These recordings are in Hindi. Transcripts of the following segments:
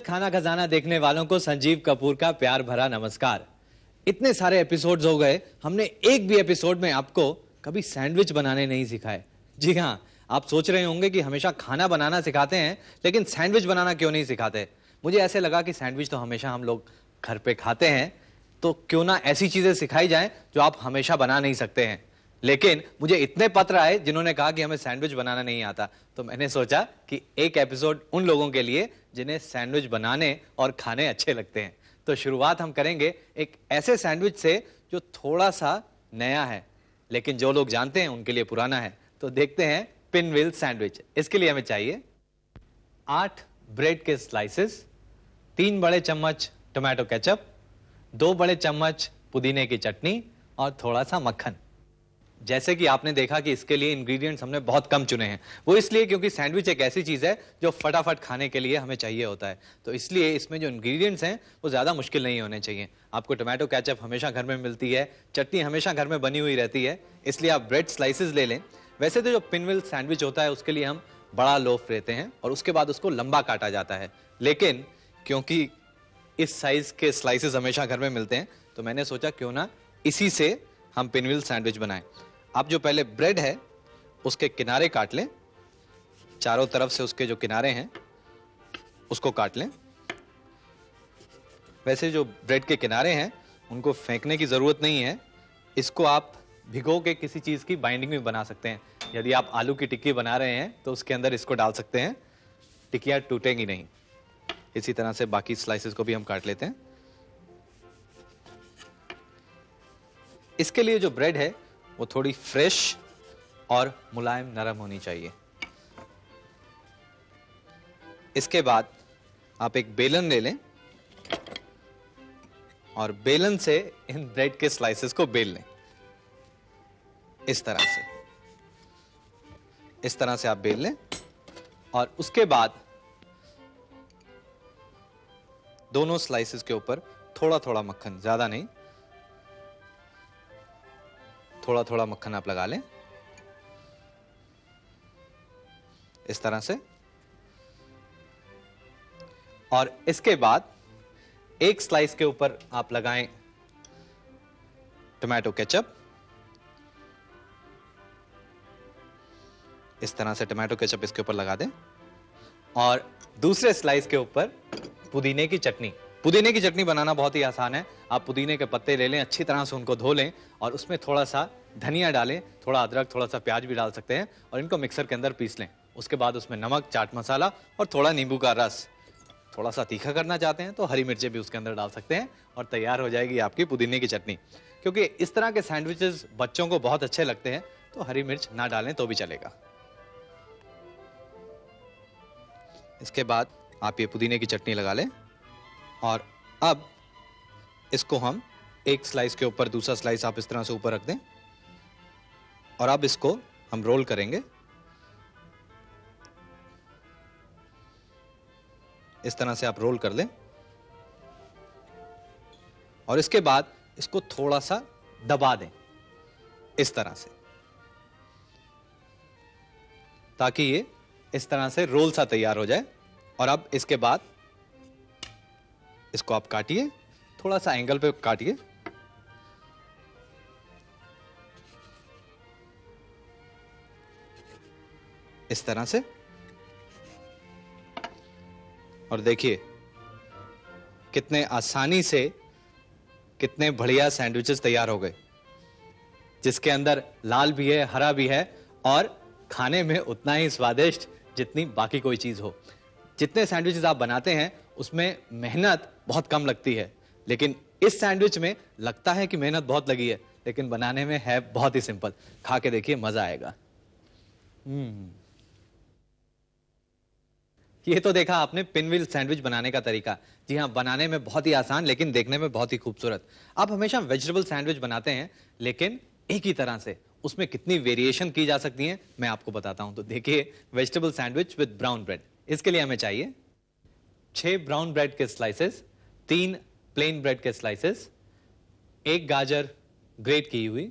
खाना खजाना देखने वालों को संजीव कपूर का प्यार भरा नमस्कार। इतने सारे एपिसोड्स हो गए, हमने एक भी एपिसोड में आपको कभी सैंडविच बनाने नहीं सिखाए। जी हाँ, आप सोच रहे होंगे कि हमेशा खाना बनाना सिखाते हैं लेकिन सैंडविच बनाना क्यों नहीं सिखाते। मुझे ऐसे लगा कि सैंडविच तो हमेशा हम लोग घर पे खाते हैं, तो क्यों ना ऐसी चीजें सिखाई जाएं जो आप हमेशा बना नहीं सकते हैं। लेकिन मुझे इतने पत्र आए जिन्होंने कहा कि हमें सैंडविच बनाना नहीं आता, तो मैंने सोचा कि एक एपिसोड उन लोगों के लिए जिन्हें सैंडविच बनाने और खाने अच्छे लगते हैं। तो शुरुआत हम करेंगे एक ऐसे सैंडविच से जो थोड़ा सा नया है लेकिन जो लोग जानते हैं उनके लिए पुराना है। तो देखते हैं पिनव्हील सैंडविच। इसके लिए हमें चाहिए 8 ब्रेड के स्लाइसेस, 3 बड़े चम्मच टोमेटो केचप, 2 बड़े चम्मच पुदीने की चटनी और थोड़ा सा मक्खन। जैसे कि आपने देखा कि इसके लिए इंग्रेडिएंट्स हमने बहुत कम चुने हैं, वो इसलिए क्योंकि सैंडविच एक ऐसी चीज है जो फटाफट खाने के लिए हमें चाहिए होता है। तो इसलिए इसमें जो इंग्रेडिएंट्स हैं वो ज्यादा मुश्किल नहीं होने चाहिए। आपको टोमेटो केचप हमेशा घर में मिलती है, चटनी हमेशा घर में बनी हुई रहती है, इसलिए आप ब्रेड स्लाइसेस ले लें। वैसे तो जो पिनव्हील सैंडविच होता है उसके लिए हम बड़ा लोफ लेते हैं और उसके बाद उसको लंबा काटा जाता है, लेकिन क्योंकि इस साइज के स्लाइसेस हमेशा घर में मिलते हैं तो मैंने सोचा क्यों ना इसी से हम पिनव्हील सैंडविच बनाएं। आप जो पहले ब्रेड है उसके किनारे काट लें, चारों तरफ से उसके जो किनारे हैं उसको काट लें। वैसे जो ब्रेड के किनारे हैं उनको फेंकने की जरूरत नहीं है, इसको आप भिगो के किसी चीज की बाइंडिंग में बना सकते हैं। यदि आप आलू की टिक्की बना रहे हैं तो उसके अंदर इसको डाल सकते हैं, टिक्कियां टूटेंगी नहीं। इसी तरह से बाकी स्लाइसेस को भी हम काट लेते हैं। इसके लिए जो ब्रेड है वो थोड़ी फ्रेश और मुलायम नरम होनी चाहिए। इसके बाद आप एक बेलन ले लें और बेलन से इन ब्रेड के स्लाइसेस को बेल लें। इस तरह से आप बेल लें और उसके बाद दोनों स्लाइसेस के ऊपर थोड़ा थोड़ा मक्खन, ज्यादा नहीं, थोड़ा थोड़ा मक्खन आप लगा लें इस तरह से। और इसके बाद एक स्लाइस के ऊपर आप लगाएं टोमेटो केचप। इस तरह से टोमेटो केचप इसके ऊपर लगा दें और दूसरे स्लाइस के ऊपर पुदीने की चटनी। पुदीने की चटनी बनाना बहुत ही आसान है। आप पुदीने के पत्ते ले लें, अच्छी तरह से उनको धो लें और उसमें थोड़ा सा धनिया डालें, थोड़ा अदरक, थोड़ा सा प्याज भी डाल सकते हैं और इनको मिक्सर के अंदर पीस लें। उसके बाद उसमें नमक, चाट मसाला और थोड़ा नींबू का रस, थोड़ा सा तीखा करना चाहते हैं तो हरी मिर्चें भी उसके अंदर डाल सकते हैं और तैयार हो जाएगी आपकी पुदीने की चटनी। क्योंकि इस तरह के सैंडविचेस बच्चों को बहुत अच्छे लगते हैं तो हरी मिर्च ना डालें तो भी चलेगा। इसके बाद आप ये पुदीने की चटनी लगा लें और अब इसको हम एक स्लाइस के ऊपर दूसरा स्लाइस आप इस तरह से ऊपर रख दें और अब इसको हम रोल करेंगे। इस तरह से आप रोल कर लें और इसके बाद इसको थोड़ा सा दबा दें इस तरह से, ताकि ये इस तरह से रोल सा तैयार हो जाए। और अब इसके बाद इसको आप काटिए, थोड़ा सा एंगल पे काटिए। इस तरह से। और देखिए कितने आसानी से कितने बढ़िया सैंडविचेस तैयार हो गए, जिसके अंदर लाल भी है, हरा भी है और खाने में उतना ही स्वादिष्ट जितनी बाकी कोई चीज हो। जितने सैंडविचेस आप बनाते हैं उसमें मेहनत बहुत कम लगती है, लेकिन इस सैंडविच में लगता है कि मेहनत बहुत लगी है, लेकिन बनाने में है बहुत ही सिंपल। खा के देखिए, मजा आएगा। ये तो देखा आपने पिनव्हील सैंडविच बनाने का तरीका। जी हाँ, बनाने में बहुत ही आसान लेकिन देखने में बहुत ही खूबसूरत। आप हमेशा वेजिटेबल सैंडविच बनाते हैं लेकिन एक ही तरह से, उसमें कितनी वेरिएशन की जा सकती है मैं आपको बताता हूं। तो देखिए, vegetable sandwich with brown bread. इसके लिए हमें चाहिए 6 ब्राउन ब्रेड के स्लाइसेस, 3 प्लेन ब्रेड के स्लाइसेस, 1 गाजर ग्रेट की हुई,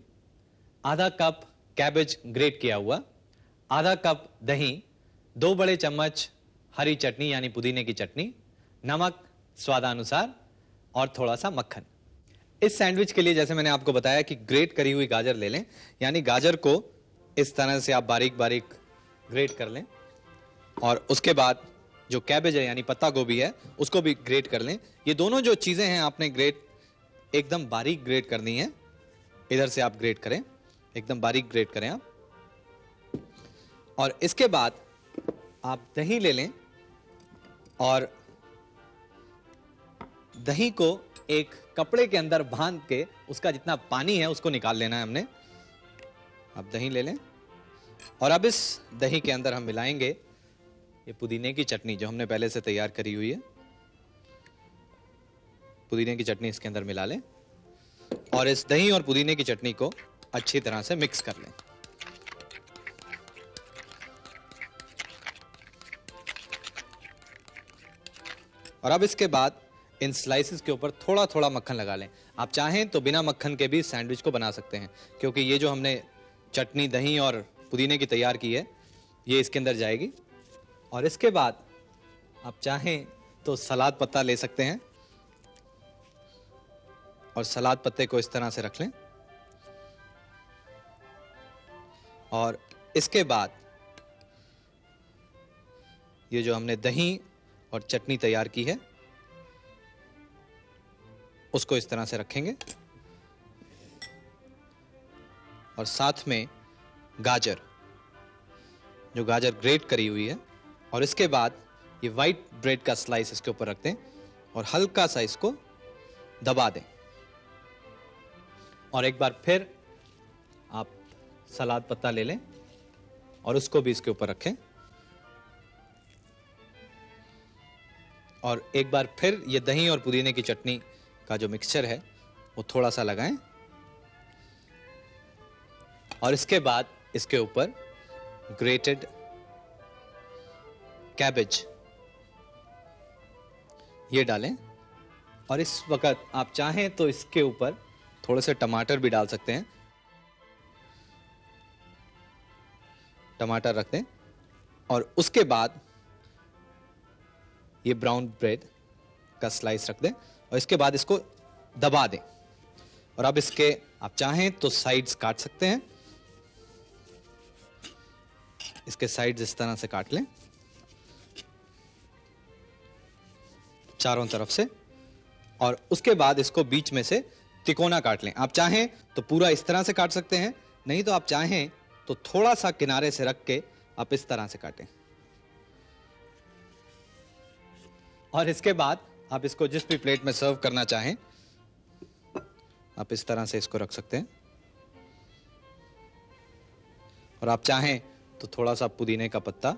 आधा कप कैबेज ग्रेट किया हुआ, आधा कप दही, 2 बड़े चम्मच हरी चटनी यानी पुदीने की चटनी, नमक स्वादानुसार और थोड़ा सा मक्खन। इस सैंडविच के लिए जैसे मैंने आपको बताया कि ग्रेट करी हुई गाजर ले लें, यानी गाजर को इस तरह से आप बारीक बारीक ग्रेट कर लें, और उसके बाद जो कैबेज है यानी पत्ता गोभी है उसको भी ग्रेट कर लें। ये दोनों जो चीजें हैं आपने ग्रेट एकदम बारीक ग्रेट करनी है। इधर से आप ग्रेट करें, एकदम बारीक ग्रेट करें आप। और इसके बाद आप दही ले लें और दही को एक कपड़े के अंदर बांध के उसका जितना पानी है उसको निकाल लेना है हमने। अब दही ले लें और अब इस दही के अंदर हम मिलाएंगे ये पुदीने की चटनी जो हमने पहले से तैयार करी हुई है। पुदीने की चटनी इसके अंदर मिला लें और इस दही और पुदीने की चटनी को अच्छी तरह से मिक्स कर लें। और अब इसके बाद इन स्लाइसेस के ऊपर थोड़ा थोड़ा मक्खन लगा लें। आप चाहें तो बिना मक्खन के भी सैंडविच को बना सकते हैं, क्योंकि ये जो हमने चटनी दही और पुदीने की तैयार की है ये इसके अंदर जाएगी। और इसके बाद आप चाहें तो सलाद पत्ता ले सकते हैं और सलाद पत्ते को इस तरह से रख लें। और इसके बाद ये जो हमने दही और चटनी तैयार की है उसको इस तरह से रखेंगे और साथ में गाजर, जो गाजर ग्रेट करी हुई है, और इसके बाद ये वाइट ब्रेड का स्लाइस इसके ऊपर रख दें और हल्का सा इसको दबा दें। और एक बार फिर आप सलाद पत्ता ले लें और उसको भी इसके ऊपर रखें और एक बार फिर ये दही और पुदीने की चटनी का जो मिक्सचर है वो थोड़ा सा लगाएं और इसके बाद इसके ऊपर ग्रेटेड कैबेज ये डालें। और इस वक्त आप चाहें तो इसके ऊपर थोड़े से टमाटर भी डाल सकते हैं। टमाटर रख दें और उसके बाद ये ब्राउन ब्रेड का स्लाइस रख दें और इसके बाद इसको दबा दें। और अब इसके आप चाहें तो साइड्स काट सकते हैं, इसके साइड्स इस तरह से काट लें चारों तरफ से, और उसके बाद इसको बीच में से तिकोना काट लें। आप चाहें तो पूरा इस तरह से काट सकते हैं, नहीं तो आप चाहें तो थोड़ा सा किनारे से रख के आप इस तरह से काटें। और इसके बाद आप इसको जिस भी प्लेट में सर्व करना चाहें आप इस तरह से इसको रख सकते हैं और आप चाहें तो थोड़ा सा पुदीने का पत्ता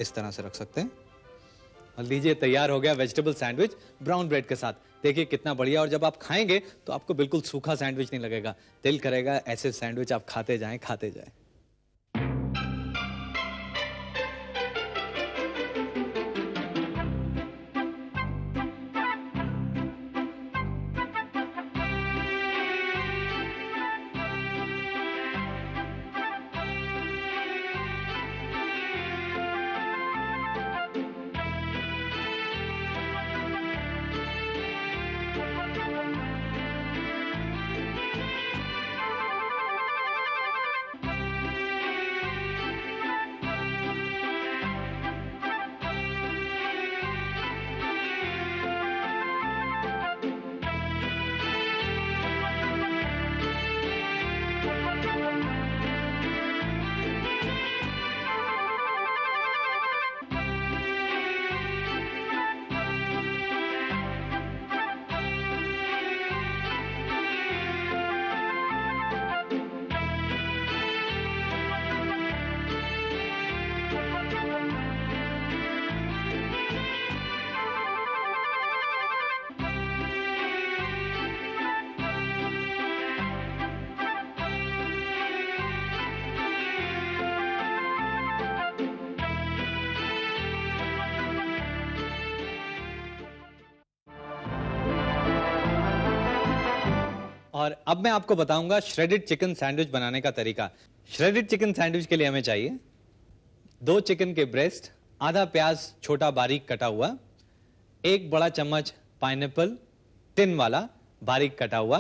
इस तरह से रख सकते हैं। और लीजिए तैयार हो गया वेजिटेबल सैंडविच ब्राउन ब्रेड के साथ। देखिए कितना बढ़िया, और जब आप खाएंगे तो आपको बिल्कुल सूखा सैंडविच नहीं लगेगा, दिल करेगा ऐसे सैंडविच आप खाते जाएं खाते जाएं। और अब मैं आपको बताऊंगा श्रेडेड चिकन सैंडविच बनाने का तरीका। श्रेडेड चिकन सैंडविच के लिए हमें चाहिए 2 चिकन के ब्रेस्ट, आधा प्याज छोटा बारीक कटा हुआ, एक बड़ा चम्मच पाइनएप्पल टिन वाला बारीक कटा हुआ,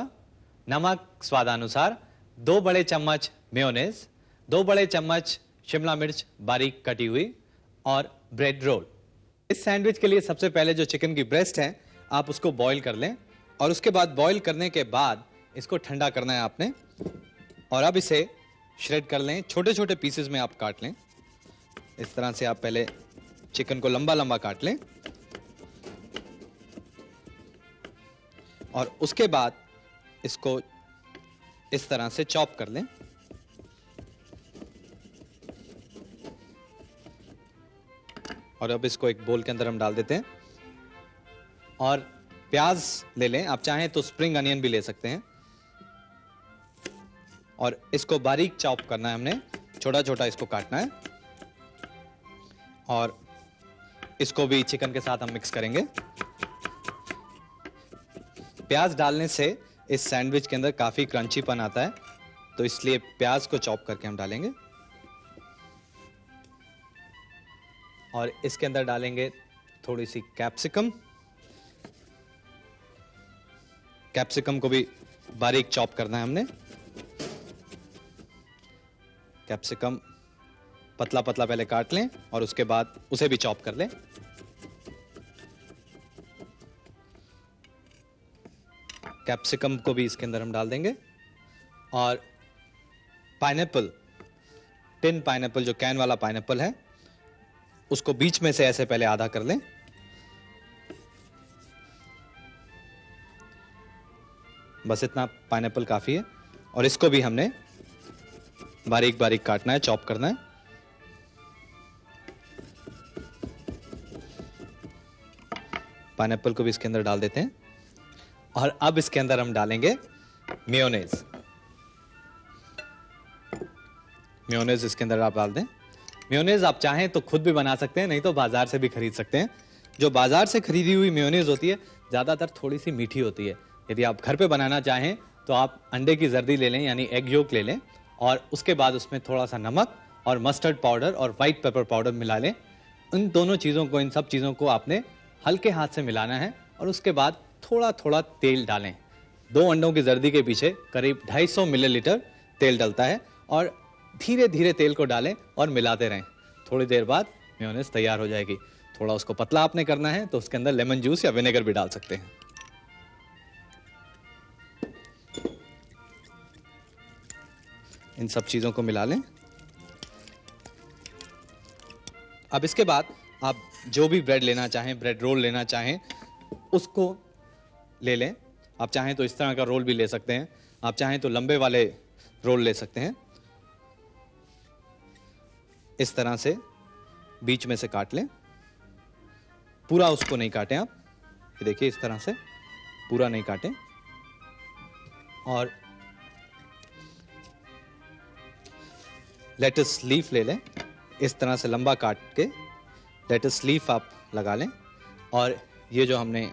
नमक स्वादानुसार, 2 बड़े चम्मच मेयोनेज, 2 बड़े चम्मच शिमला मिर्च बारीक कटी हुई और ब्रेड रोल। इस सैंडविच के लिए सबसे पहले जो चिकन की ब्रेस्ट है आप उसको बॉईल कर लें और उसके बाद बॉईल करने के बाद इसको ठंडा करना है आपने और अब इसे श्रेड कर लें, छोटे छोटे पीसेस में आप काट लें। इस तरह से आप पहले चिकन को लंबा लंबा काट लें और उसके बाद इसको इस तरह से चॉप कर लें। और अब इसको एक बोल के अंदर हम डाल देते हैं और प्याज ले लें, आप चाहें तो स्प्रिंग अनियन भी ले सकते हैं और इसको बारीक चॉप करना है, हमने छोटा छोटा इसको काटना है और इसको भी चिकन के साथ हम मिक्स करेंगे। प्याज डालने से इस सैंडविच के अंदर काफी क्रंचीपन आता है, तो इसलिए प्याज को चॉप करके हम डालेंगे और इसके अंदर डालेंगे थोड़ी सी कैप्सिकम। कैप्सिकम को भी बारीक चॉप करना है हमने। कैप्सिकम पतला पतला पहले काट लें और उसके बाद उसे भी चॉप कर लें। कैप्सिकम को भी इसके अंदर हम डाल देंगे और पाइनएप्पल, टिन पाइनएप्पल, जो कैन वाला पाइनएप्पल है, उसको बीच में से ऐसे पहले आधा कर लें। बस इतना पाइनएप्पल काफी है और इसको भी हमने बारीक बारीक काटना है, चॉप करना है। पाइनएप्पल को भी इसके अंदर डाल देते हैं और अब इसके अंदर हम डालेंगे मेयोनेज। मेयोनेज इसके अंदर आप डाल दें। मेयोनेज आप चाहें तो खुद भी बना सकते हैं, नहीं तो बाजार से भी खरीद सकते हैं। जो बाजार से खरीदी हुई मेयोनेज होती है ज्यादातर थोड़ी सी मीठी होती है। यदि आप घर पे बनाना चाहें तो आप अंडे की जर्दी ले लें, यानी एग योक ले लें और उसके बाद उसमें थोड़ा सा नमक और मस्टर्ड पाउडर और व्हाइट पेपर पाउडर मिला लें। इन दोनों चीजों को, इन सब चीजों को आपने हल्के हाथ से मिलाना है और उसके बाद थोड़ा थोड़ा तेल डालें। 2 अंडों की जर्दी के पीछे करीब 250 मिलीलीटर तेल डलता है और धीरे धीरे तेल को डालें और मिलाते रहें। थोड़ी देर बाद मेयोनेज तैयार हो जाएगी। थोड़ा उसको पतला आपने करना है तो उसके अंदर लेमन जूस या विनेगर भी डाल सकते हैं। इन सब चीजों को मिला लें। अब इसके बाद आप जो भी ब्रेड लेना चाहें, ब्रेड रोल लेना चाहें, उसको ले लें। आप चाहें तो इस तरह का रोल भी ले सकते हैं, आप चाहें तो लंबे वाले रोल ले सकते हैं। इस तरह से बीच में से काट लें। पूरा उसको नहीं काटें आप, ये देखिए इस तरह से पूरा नहीं काटें। और लेटस लीफ ले लें, इस तरह से लंबा काट के लेटस लीफ आप लगा लें और ये जो हमने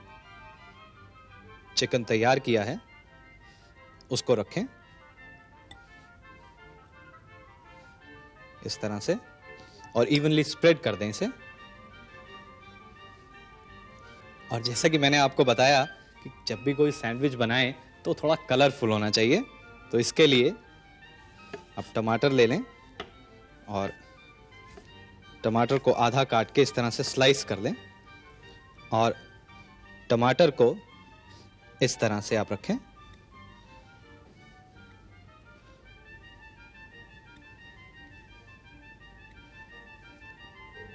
चिकन तैयार किया है उसको रखें इस तरह से और इवनली स्प्रेड कर दें इसे। और जैसा कि मैंने आपको बताया कि जब भी कोई सैंडविच बनाएं तो थोड़ा कलरफुल होना चाहिए, तो इसके लिए आप टमाटर ले लें और टमाटर को आधा काट के इस तरह से स्लाइस कर लें और टमाटर को इस तरह से आप रखें।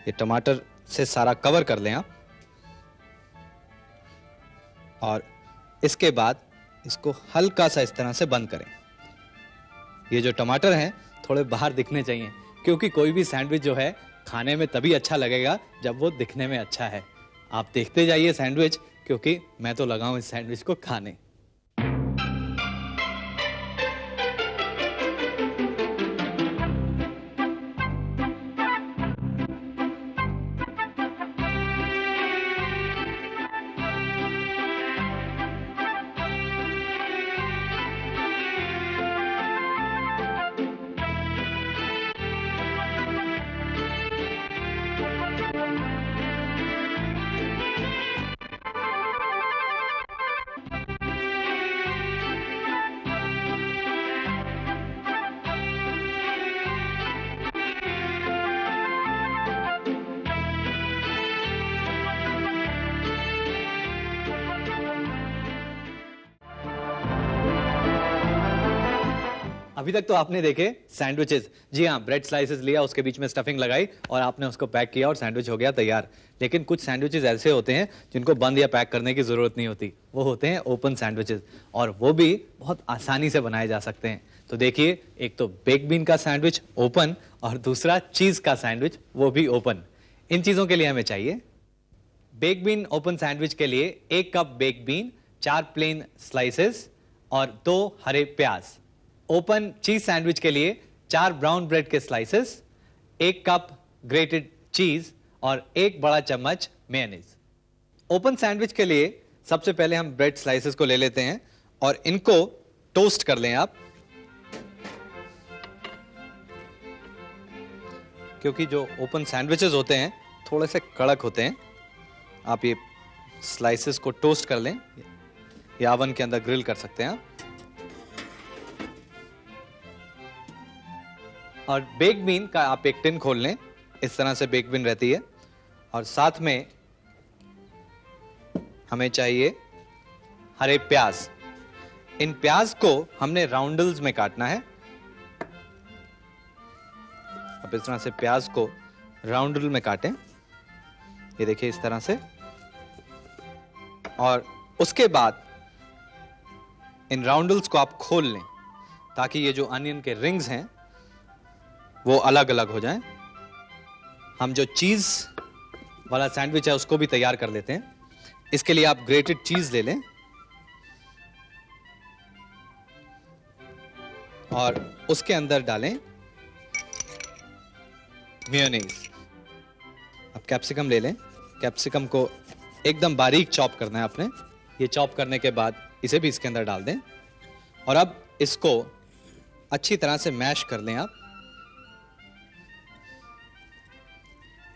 ये टमाटर से सारा कवर कर लें आप और इसके बाद इसको हल्का सा इस तरह से बंद करें। ये जो टमाटर हैं थोड़े बाहर दिखने चाहिए, क्योंकि कोई भी सैंडविच जो है खाने में तभी अच्छा लगेगा जब वो दिखने में अच्छा है। आप देखते जाइए सैंडविच, क्योंकि मैं तो लगा हूं इस सैंडविच को खाने। अभी तक तो आपने देखे सैंडविचेस। जी हाँ, ब्रेड स्लाइसेस लिया, उसके बीच में स्टफिंग लगाई और आपने उसको पैक किया और सैंडविच हो गया तैयार। लेकिन कुछ सैंडविचेस ऐसे होते हैं जिनको बंद या पैक करने की जरूरत नहीं होती, वो होते हैं ओपन सैंडविचेस, और वो भी बहुत आसानी से बनाए जा सकते हैं। तो देखिए, एक तो बेक बीन का सैंडविच ओपन और दूसरा चीज का सैंडविच वो भी ओपन। इन चीजों के लिए हमें चाहिए बेक बीन ओपन सैंडविच के लिए 1 cup bake bean, 4 plain slices और 2 हरे प्याज। ओपन चीज सैंडविच के लिए 4 ब्राउन ब्रेड के स्लाइसेस, 1 कप ग्रेटेड चीज और 1 बड़ा चम्मच मेयोनीज। ओपन सैंडविच के लिए सबसे पहले हम ब्रेड स्लाइसेस को ले लेते हैं और इनको टोस्ट कर लें आप, क्योंकि जो ओपन सैंडविचेस होते हैं थोड़े से कड़क होते हैं। आप ये स्लाइसेस को टोस्ट कर लें या ओवन के अंदर ग्रिल कर सकते हैं आप। और बेक बीन का आप एक टिन खोल लें, इस तरह से बेक बीन रहती है। और साथ में हमें चाहिए हरे प्याज। इन प्याज को हमने राउंडल्स में काटना है। अब इस तरह से प्याज को राउंडल में काटें, ये देखिए इस तरह से। और उसके बाद इन राउंडल्स को आप खोल लें ताकि ये जो अनियन के रिंग्स हैं वो अलग अलग हो जाएं। हम जो चीज वाला सैंडविच है उसको भी तैयार कर लेते हैं। इसके लिए आप ग्रेटेड चीज ले लें और उसके अंदर डालें मेयोनीज। अब कैप्सिकम ले लें, कैप्सिकम को एकदम बारीक चॉप करना है आपने। ये चॉप करने के बाद इसे भी इसके अंदर डाल दें और अब इसको अच्छी तरह से मैश कर लें आप।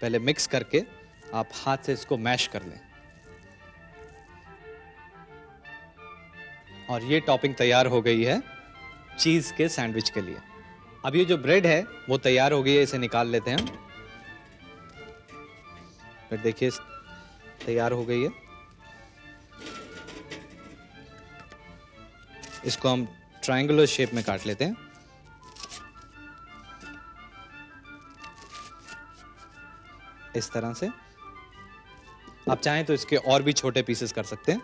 पहले मिक्स करके आप हाथ से इसको मैश कर लें और ये टॉपिंग तैयार हो गई है चीज के सैंडविच के लिए। अब ये जो ब्रेड है वो तैयार हो गई है, इसे निकाल लेते हैं। ब्रेड देखिए तैयार हो गई है। इसको हम ट्रायंगुलर शेप में काट लेते हैं। इस तरह से आप चाहें तो इसके और भी छोटे पीसेस कर सकते हैं।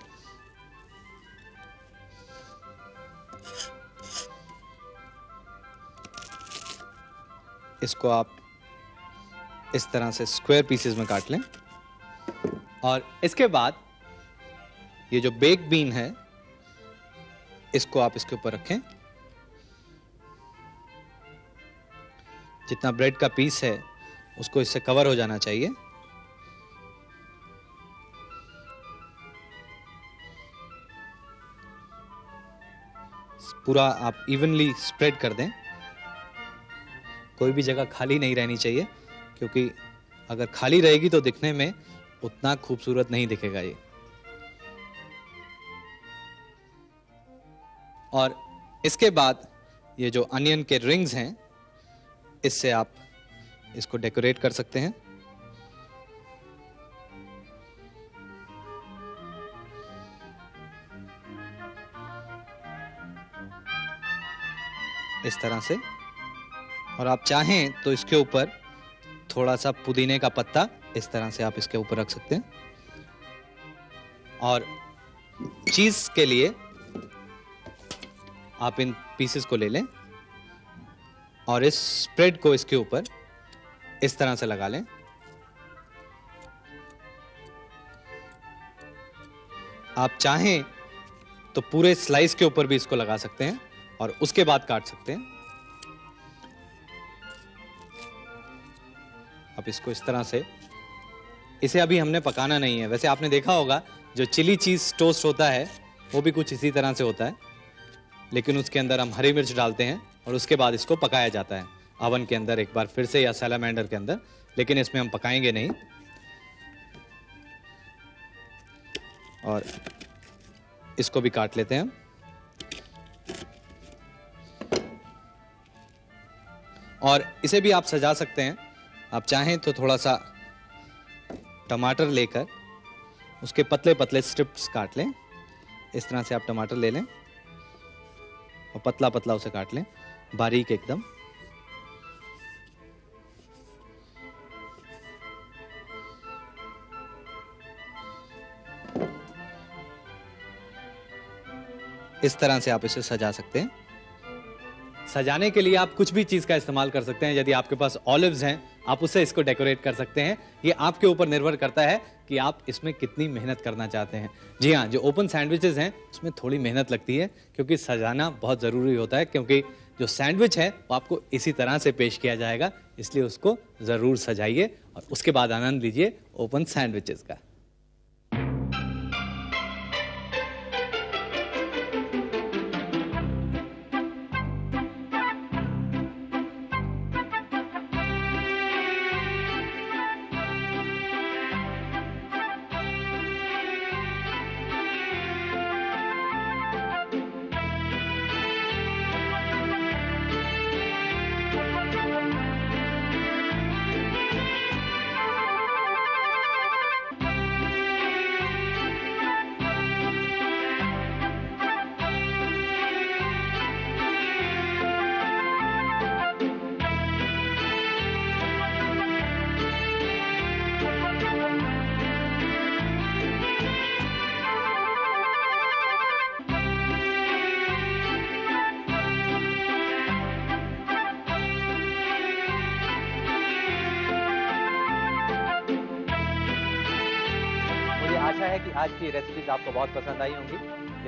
इसको आप इस तरह से स्क्वायर पीसेस में काट लें और इसके बाद ये जो बेक बीन है इसको आप इसके ऊपर रखें। जितना ब्रेड का पीस है उसको इससे कवर हो जाना चाहिए। पूरा आप इवनली स्प्रेड कर दें, कोई भी जगह खाली नहीं रहनी चाहिए, क्योंकि अगर खाली रहेगी तो दिखने में उतना खूबसूरत नहीं दिखेगा ये। और इसके बाद ये जो अनियन के रिंग्स हैं इससे आप इसको डेकोरेट कर सकते हैं। इस तरह से। और आप चाहें तो इसके ऊपर थोड़ा सा पुदीने का पत्ता इस तरह से आप इसके ऊपर रख सकते हैं। और चीज के लिए आप इन पीसेस को ले लें और इस स्प्रेड को इसके ऊपर इस तरह से लगा लें। आप चाहें तो पूरे स्लाइस के ऊपर भी इसको लगा सकते हैं और उसके बाद काट सकते हैं। अब इसको इस तरह से, इसे अभी हमने पकाना नहीं है। वैसे आपने देखा होगा जो चिली चीज टोस्ट होता है वो भी कुछ इसी तरह से होता है, लेकिन उसके अंदर हम हरी मिर्च डालते हैं और उसके बाद इसको पकाया जाता है ओवन के अंदर एक बार फिर से या सैलामेंडर के अंदर, लेकिन इसमें हम पकाएंगे नहीं। और इसको भी काट लेते हैं। और इसे भी आप सजा सकते हैं। आप चाहें तो थोड़ा सा टमाटर लेकर उसके पतले पतले स्ट्रिप्स काट लें। इस तरह से आप टमाटर ले लें और पतला पतला उसे काट लें। बारीक एकदम। इस तरह से आप इसे सजा सकते हैं। सजाने के लिए आप कुछ भी चीज का इस्तेमाल कर सकते हैं। यदि आपके पास ऑलिव्स हैं, आप उससे इसको डेकोरेट कर सकते हैं। ये आपके ऊपर निर्भर करता है कि आप इसमें कितनी मेहनत करना चाहते हैं। जी हाँ, जो ओपन सैंडविचेस हैं उसमें थोड़ी मेहनत लगती है, क्योंकि सजाना बहुत जरूरी होता है, क्योंकि जो सैंडविच है वो आपको इसी तरह से पेश किया जाएगा, इसलिए उसको जरूर सजाइए और उसके बाद आनंद लीजिए ओपन सैंडविचेस का। आशा है कि आज की रेसिपीज आपको बहुत पसंद आई होंगी।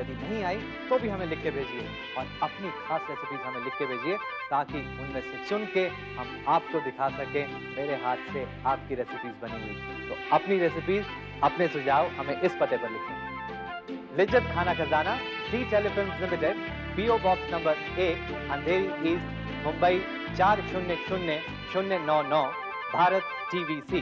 यदि नहीं आई तो भी हमें लिख के भेजिए और अपनी खास रेसिपीज हमें लिख के भेजिए, ताकि उनमें से चुन के हम आपको दिखा सकें मेरे हाथ से आपकी रेसिपीज बनी हुई। तो अपनी रेसिपीज, अपने सुझाव हमें इस पते पर लिखें। Lijjat Khana Khazana, the telefilms limited, PO box number 1, Andheri east, Mumbai 400099, Bharat TVC।